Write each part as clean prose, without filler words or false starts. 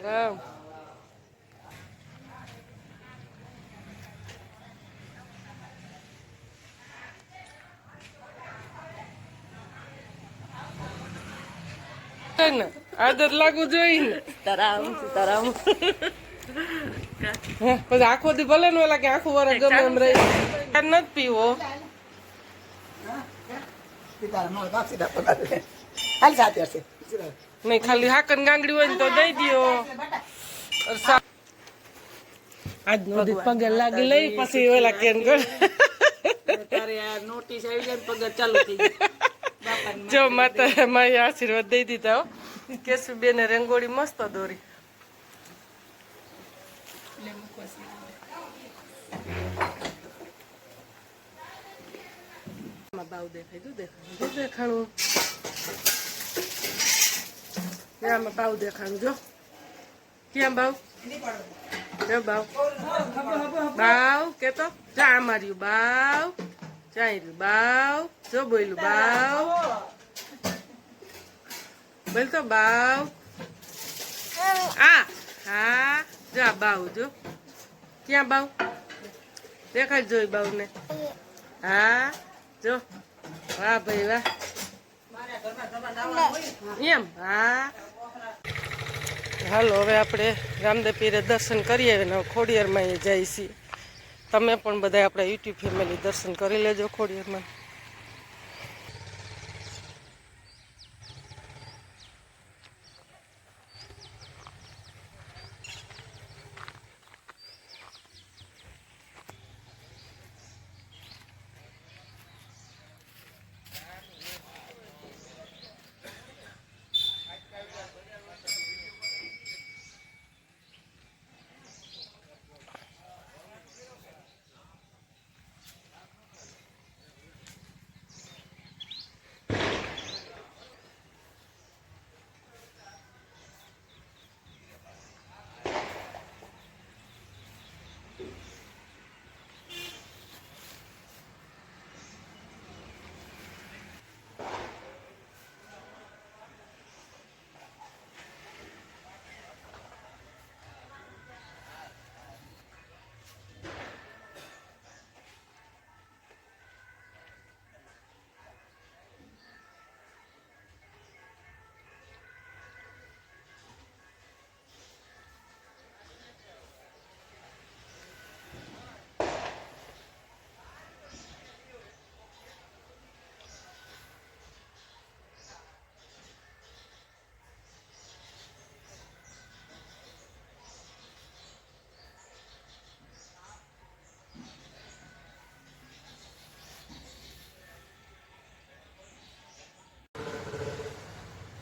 રામ ને આદત લાગુ જોઈએ ને સીતારામ પછી આખો દી ભલે ને ઓલા કે આખું વર્ષ ગમે એમ રહી નથી પીવો નહીં ખાલી હાકન ગાંગડી હોય ને તો દઈ દો આજ નો પગે લાગી લઈ પછી ઓલા કેમ કર નોટિસ આવી જાય પગાર ચાલુ થઈ ગઈ જો માતા મારી આશીર્વાદ દઈ દીધા કેસુ બેને રંગોળી મસ્ત દોરી બાવ દેખાય તું દેખાણું આમાં બાવ દેખાણું જો ક્યાં બાવ જો બાવ બાવ કેતો જા માર્યું બાવ ચાઈ રહ્યું બાવ જો બોલ્યું બાવ બોલ તો બાવ આ હા જા બાવ જો ક્યાં બાવ દેખાય જોઈ બાવ ને હા જો વાહ ભાઈ વાહ એમ હા હાલો હવે આપણે રામદેવ પીરે દર્શન કરી આવીને ખોડિયારમાં એ જાય છીએ તમે પણ બધા આપણા યુટ્યુબ ફેમિલી દર્શન કરી લેજો ખોડિયારમાં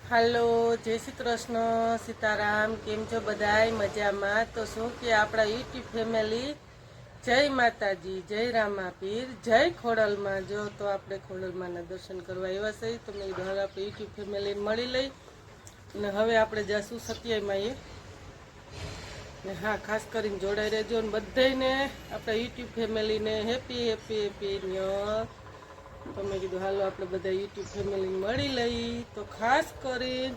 હાલો જય શ્રી કૃષ્ણ સીતારામ કેમ છો બધાય મજામાં તો શું કે આપણા યુટ્યુબ ફેમિલી જય માતાજી જય રામાપીર જય ખોડલમાં જો તો આપણે ખોડલમાંના દર્શન કરવા આવ્યા છે તો મેં કીધું હવે આપણે યુટ્યુબ ફેમિલીને મળી લઈ અને હવે આપણે જઈશું સત્યામાં એ ને હા ખાસ કરીને જોડાઈ રહેજો ને બધાને આપણા યુટ્યુબ ફેમિલીને હેપી હેપી હેપી ન્યુ તો મેં કીધું હાલો આપણે બધા યુટ્યુબ ફેમિલીને મળી લઈ તો ખાસ કરીને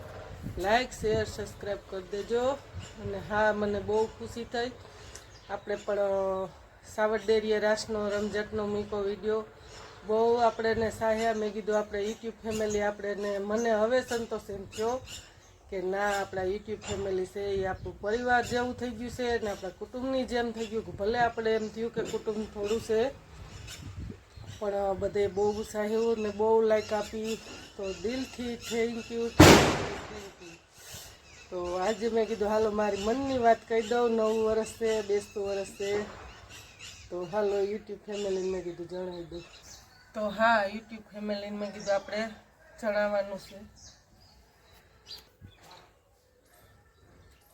લાઈક શેર સબસ્ક્રાઈબ કરી દેજો અને હા મને બહુ ખુશી થઈ આપણે પણ સાવરડેરીએ રાસનો રમઝટનો મૂકો વિડીયો બહુ આપણને સાહ્યા મેં કીધું આપણે યુટ્યુબ ફેમિલી આપણને મને હવે સંતોષ એમ થયો કે ના આપણા યુટ્યુબ ફેમિલી છે એ આપણું પરિવાર જેવું થઈ ગયું છે અને આપણા કુટુંબની જેમ થઈ ગયું કે ભલે આપણે એમ થયું કે કુટુંબ થોડું છે પણ બધે બહુ સાહેબ ને બહુ લાઈક આપી તો દિલથી થેન્ક યુ તો આજે મેં કીધું હાલો મારી મનની વાત કહી દઉં નવું વર્ષ છે બેસતું વર્ષ છે તો હાલો યુટ્યુબ ફેમિલીને મેં કીધું જણાવી દઉં તો હા યુટ્યુબ ફેમિલીને મેં કીધું આપણે જણાવવાનું છે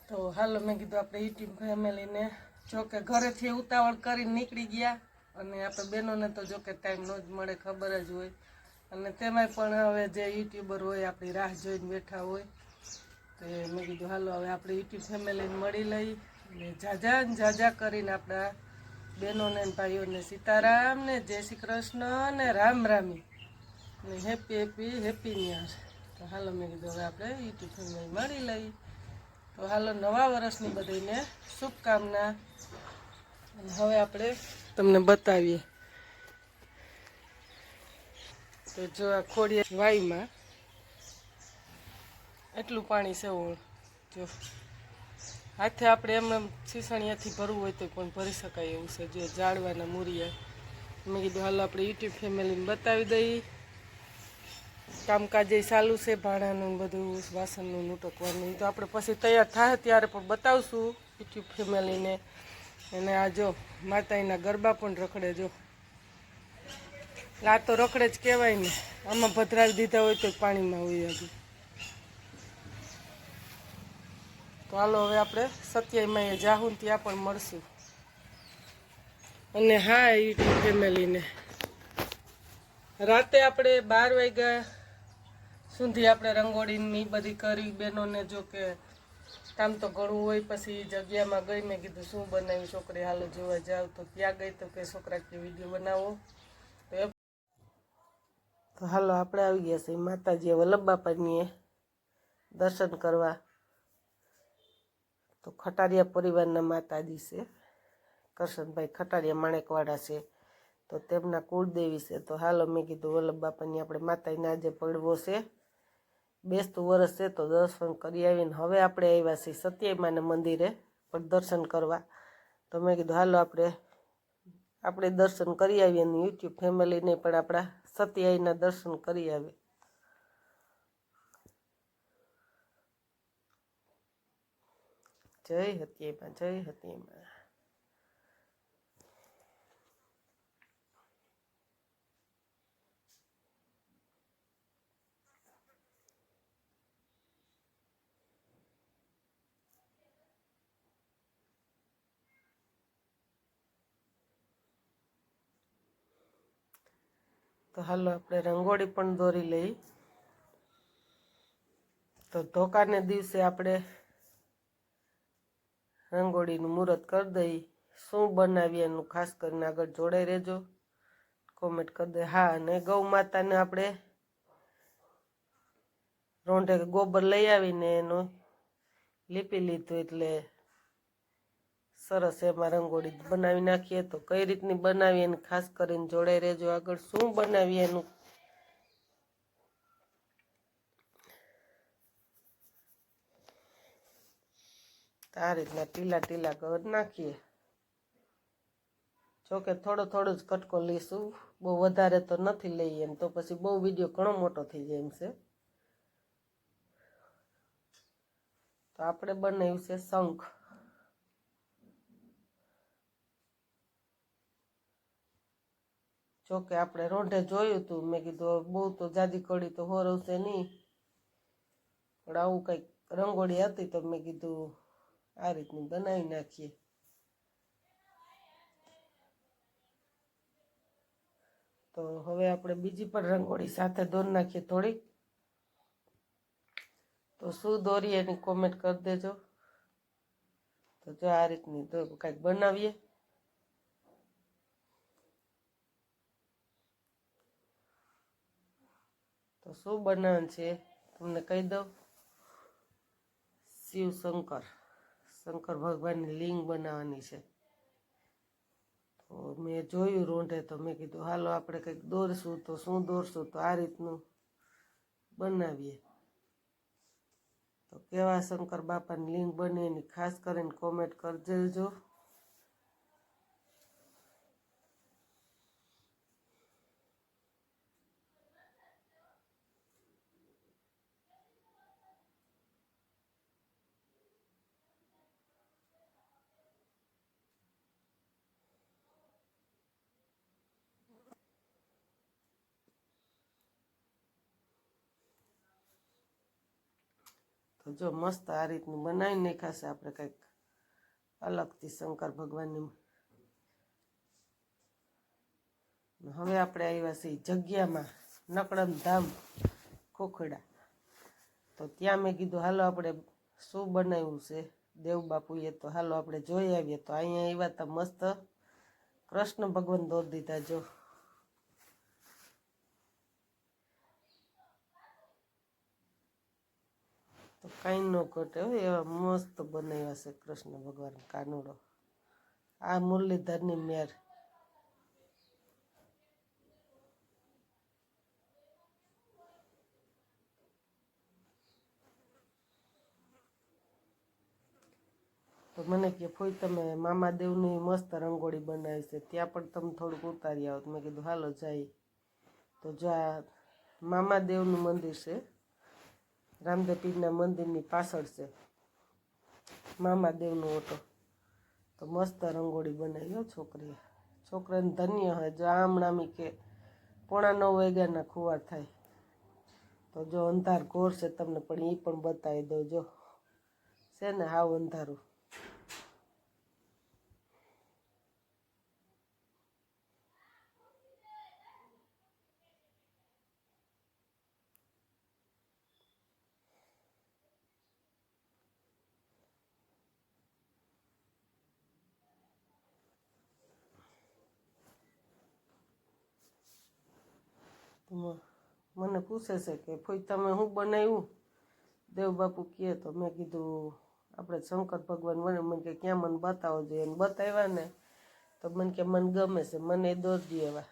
તો હાલો મેં કીધું આપણે યુટ્યુબ ફેમિલીને જોકે ઘરેથી ઉતાવળ કરીને નીકળી ગયા અને આપણે બહેનોને તો જો કે ટાઈમ ન જ મળે ખબર જ હોય અને તેમાંય પણ હવે જે યુટ્યુબર હોય આપણી રાહ જોઈને બેઠા હોય તો મેં કીધું હાલો હવે આપણે યુટ્યુબ ફેમિલીને મળી લઈ અને જાજા કરીને આપણા બહેનોને ભાઈઓને સીતારામ ને જય શ્રી કૃષ્ણ ને રામ રામી ને હેપી હેપી ન્યુ યર તો હાલો મેં કીધું હવે આપણે યુટ્યુબ ફેમિલી મળી લઈ તો હાલો નવા વર્ષની બધાને શુભકામના. અને હવે આપણે તમને બતાવીએ તો જો આ ખોડિયા વાઈમાં એટલું પાણી છે ઓળ જો હાથે આપણે એમ સીસણિયાથી ભરવું હોય તો પણ ભરી શકાય એવું છે. જો ઝાડવાના મૂરિયા મેં કીધું હાલો આપણે યુટ્યુબ ફેમિલીને બતાવી દઈએ. કામકાજ એ ચાલુ છે, ભાણાનું બધું વાસણનું ઉટકવાનું. તો આપણે પછી તૈયાર થાય ત્યારે પણ બતાવશું યુટ્યુબ ફેમિલીને. અને આ જો માતાજીના ગરબા પણ રખડે જો. આ તો રખડે જ કહેવાય ને, આમાં ભદ્રાવી દીધા હોય તો પાણીમાં હોય હજુ. તો હાલો હવે આપણે સત્યાઈમાં જાહું ત્યાં પણ મળશું. અને હા યુટ્યુબ ફેમિલીને રાતે આપણે 12 વાગ્યા સુધી આપણે રંગોળીની બધી કરી. બહેનોને જો કે કામ તો ઘણું હોય. પછી જગ્યામાં ગઈ મેં કીધું શું બનાવ્યું છોકરી હાલો જોવા જાવ. તો ત્યાં ગઈ તો કે છોકરા કે વિડીયો બનાવો. તો હાલો આપણે આવી ગયા છીએ માતાજી વલ્લભ બાપાની દર્શન કરવા. તો ખટારિયા પરિવારના માતાજી છે, કરશનભાઈ ખટારિયા માણેકવાડા છે. તો તેમના કુળદેવી છે. તો હાલો મેં કીધું વલ્લભ બાપાની આપણે માતાજીને આજે પડવો છે, બેસતું વરસ છે તો દર્શન કરી આવીને હવે આપણે આવ્યા છીએ સત્યાઈમાના મંદિરે પણ દર્શન કરવા. તો મેં કીધું હાલો આપણે દર્શન કરી આવીએ અને યુટ્યુબ ફેમિલીને પણ આપણા સત્યાઈના દર્શન કરી આવીએ. જય હત્યાઈમાં, જય હત્યાઈમાં. તો હાલો આપણે રંગોળી પણ દોરી લઈ. તો ધોકાને દિવસે આપણે રંગોળીનું મુહૂર્ત કરી દઈ. શું બનાવીએ એનું ખાસ કરીને આગળ જોડાઈ રહેજો, કોમેન્ટ કરી દે. હા, અને ગૌ માતાને આપણે રોંઢે ગોબર લઈ આવીને એનું લીપી લીધું એટલે સરસ એમાં રંગોળી બનાવી નાખીએ. તો કઈ રીતની બનાવીએ એને ખાસ કરીને જોડાઈ રહેજો. આગળ શું બનાવીએ એનું આ રીતના ટીલા ટીલા કરી નાખીએ. જોકે થોડો જ કટકો લઈશું, બહુ વધારે તો નથી લઈએ એમ, તો પછી બહુ વિડીયો ઘણો મોટો થઈ જાય એમ છે. તો આપણે બનાવ્યું છે શંખ. જોકે આપણે રોંઢે જોયું હતું, મેં કીધું બહુ તો જાજી કડી તો હોરવશે નહીં, પણ આવું કંઈક રંગોળી હતી તો મેં કીધું આ રીતની બનાવી નાખીએ. તો હવે આપણે બીજી પણ રંગોળી સાથે દોરી નાખીએ થોડીક. તો શું દોરીએ એની કોમેન્ટ કરી દેજો. તો જો આ રીતની તો કંઈક બનાવીએ. તો શું બનાવવાનું છે તમને કહી દઉં. શિવ શંકર ભગવાનની લિંગ બનાવવાની છે. તો મેં જોયું રોંઢે તો મેં કીધું હાલો આપણે કંઈક દોરશું. તો શું દોરશું, તો આ રીતનું બનાવીએ. તો કેવા શંકર બાપાની લિંગ બને એની ખાસ કરીને કોમેન્ટ કરી દેજો. તો જો મસ્ત આ રીતનું બનાવી નાખાશે આપણે કંઈક અલગથી શંકર ભગવાનની. હવે આપણે આવ્યા છીએ જગ્યામાં નકળમ ધામ ખોખડા. તો ત્યાં મેં કીધું હાલો આપણે શું બનાવ્યું છે દેવ બાપુએ. તો હાલો આપણે જોઈ આવીએ. તો અહીંયા આવ્યા હતા મસ્ત કૃષ્ણ ભગવાન દોરી દીધા જો. તો કાંઈ ન ઘટે હો, એવા મસ્ત બનાવ્યા છે કૃષ્ણ ભગવાન કાનુડો. આ મુરલીધરની મેર. તો મને કે ફોઈ તમે મામાદેવની મસ્ત રંગોળી બનાવી છે, ત્યાં પણ તમે થોડુંક ઉતારી આવો. મેં કીધું હાલો જાય. તો જો આ મામાદેવનું મંદિર છે, રામદેવ પીરના મંદિરની પાછળ છે મામાદેવનો ઓટો. તો મસ્ત રંગોળી બનાવી છોકરીએ. છોકરાને ધન્ય હોય. જો આમણામી કે 8:45 વાગ્યાના ખુવાર થાય. તો જો અંધાર ઘોર છે તમને પણ એ પણ બતાવી દઉં. જો છે ને હાવ અંધારું. મને પૂછે છે કે ફોઈ તમે શું બનાવ્યું દેવબાપુ કહે. તો મેં કીધું આપણે શંકર ભગવાન બને. મને કે ક્યાં મને બતાવો જોઈએ. એને બતાવ્યા ને તો મને કે મને ગમે છે, મને એ દોરી એવા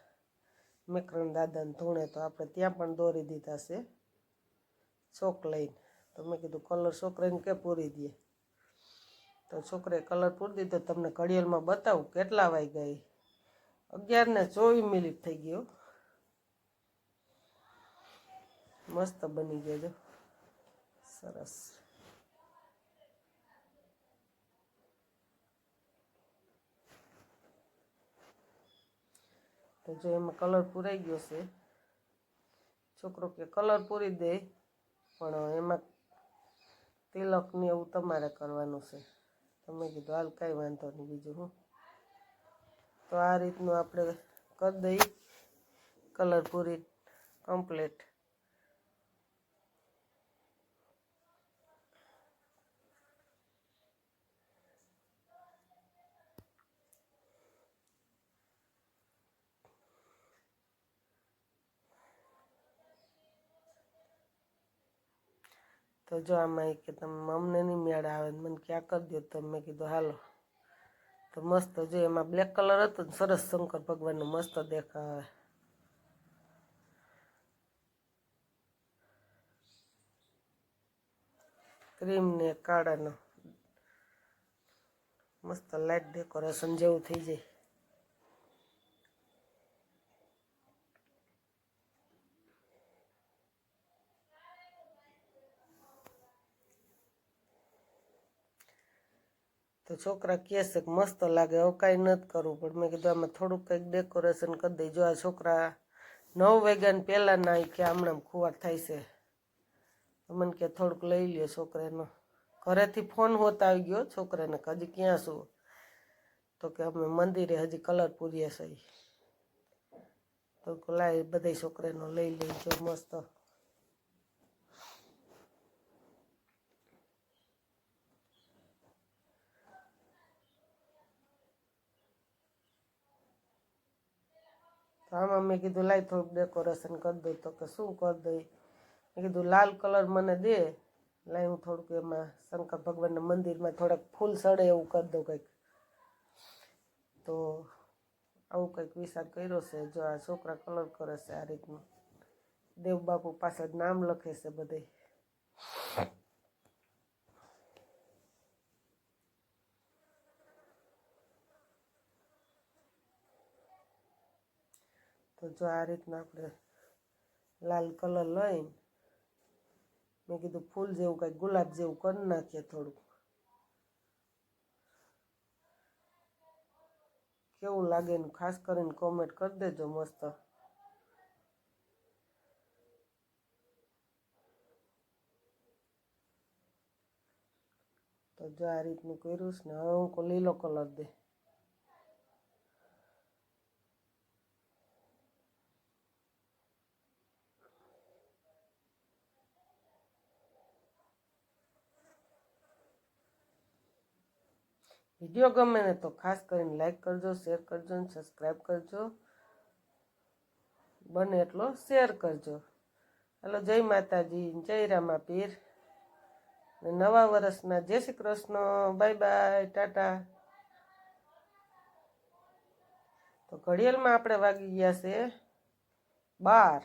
મેકરણ દાદાને ધૂણે. તો આપણે ત્યાં પણ દોરી દીધા છે ચોક લઈને. તો મેં કીધું કલર છોકરાને કે પૂરી દે. તો છોકરાએ કલર પૂરી દીધો. તમને ઘડિયાળમાં બતાવું કેટલા વાગ્યા. 11:24 થઈ ગયો. મસ્ત બની ગયો. જો સરસ. તો જો એમાં કલર પૂરાઈ ગયો છે. છોકરો કે કલર પૂરી દે પણ એમાં તિલક ને એવું તમારે કરવાનું છે. તમે કીધું હાલ કાંઈ વાંધો નહીં. બીજું હું તો આ રીતનું આપણે કરી દઈ કલર પૂરી કમ્પ્લીટ. તો જો આમાં કે તમે અમને નહીં મેળ આવે મને ક્યાં કરી દો. તો મેં કીધું હાલો. તો મસ્ત જો એમાં બ્લેક કલર હતો ને સરસ શંકર ભગવાનનું મસ્ત દેખાવે. ક્રીમ ને કાળાનો મસ્ત લાઇટ ડેકોરેશન જેવું થઈ જાય. તો છોકરા કહે છે કે મસ્ત લાગે. હવે કાંઈ નથી કરવું. પણ મેં કીધું આમાં થોડુંક કંઈક ડેકોરેશન કરી દઈ. જો આ છોકરા 9 વાગ્યાને પહેલાંના કે હમણાં ખુવાર થાય છે. તો મને કે થોડુંક લઈ લ્યો છોકરાનો. ઘરેથી ફોન હોત આવી ગયો છોકરાને કે હજી ક્યાં છું. તો કે અમે મંદિરે હજી કલર પૂરીએ છીએ. તો લાય બધા છોકરાનો લઈ લેજો મસ્ત. તો આમાં મેં કીધું લાય થોડુંક ડેકોરેશન કરી દઈ. તો કે શું કરી દઈ. મેં કીધું લાલ કલર મને દે. લાય હું થોડુંક એમાં શંકર ભગવાનના મંદિરમાં થોડાક ફૂલ સડે એવું કરી દઉં કંઈક. તો આવું કંઈક વિચાર કર્યો છે. જો આ છોકરા કલર કરે છે આ રીતનું. દેવબાપુ પાછળ નામ લખે છે બધે. તો જો આ રીતના આપણે લાલ કલર લઈને મેં કીધું ફૂલ જેવું કંઈક ગુલાબ જેવું કરી નાખીએ થોડુંક. કેવું લાગે ને ખાસ કરીને કોમેન્ટ કરી દેજો મસ્ત. તો જો આ રીતનું કર્યું છે ને. હવે હું લીલો કલર દે. વિડીયો ગમે ને તો ખાસ કરીને લાઈક કરજો, શેર કરજો ને સબસ્ક્રાઈબ કરજો. બને એટલો શેર કરજો. હાલો જય માતાજી, જય રામાપીર. અને નવા વર્ષના જય Shri Krishna. Bye bye, tata. તો ઘડિયાળમાં આપણે વાગી ગયા છે 12.